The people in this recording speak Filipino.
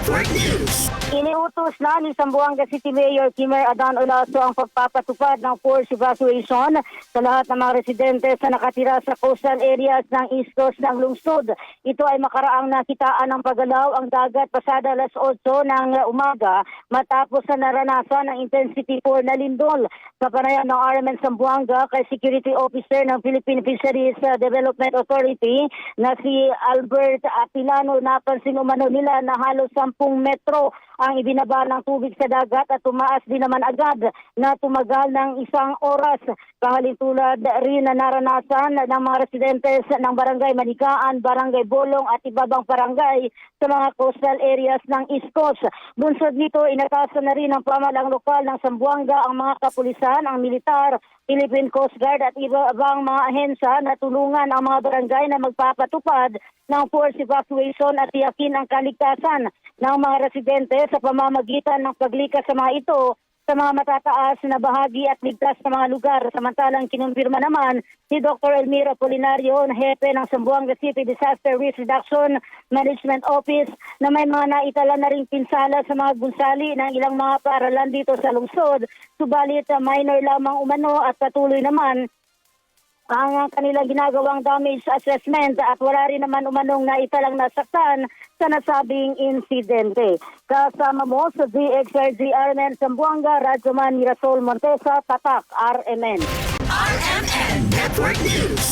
Network News. Iniutos na ni Zamboanga City Mayor Kimer Adan Olaso ang pagpapatupad ng forced evacuation sa lahat ng mga residente sa nakatira sa coastal areas ng East Coast ng lungsod. Ito ay makaraang nakitaan ng paggalaw ang dagat pasada alas 8 ng umaga matapos na naranasan ng intensity 4 na lindol. Sa panayam ng RMN Zamboanga kay Security Officer ng Philippine Fisheries Development Authority na si Albert Apilano, napansin umano nila na halos 10 metro ang ibinaba ng tubig sa dagat at tumaas din naman agad na tumagal ng 1 oras. Kahalintulad rin na naranasan ng mga residentes ng Barangay Manikaan, Barangay Bolong at ibabang barangay sa mga coastal areas ng East Coast. Bunsod nito, inatasan na rin ng pamahalang lokal ng Zamboanga ang mga kapulisan, ang militar, Philippine Coast Guard at ibang mga ahensya na tulungan ang mga barangay na magpapatupad ng forced evacuation at tiyakin ang kaligtasan ng mga residente sa pamamagitan ng paglikas sa mga ito sa mga matataas na bahagi at ligtas na mga lugar. Samantalang kinumpirma naman si Dr. Elmira Polinario, hepe ng Zamboanga City Disaster Risk Reduction Management Office, na may mga naitala na ring pinsala sa mga gunsali ng ilang mga paaralan dito sa lungsod. Subalit minor lamang umano at patuloy naman ang kanilang ginagawang damage assessment at wala rin naman umanong naitalang nasaktan sa nasabing insidente. Kasama mo sa DXRG RMN Zamboanga, Radyoman Mirasol Montesa, Tatak RMN. RMN Network News.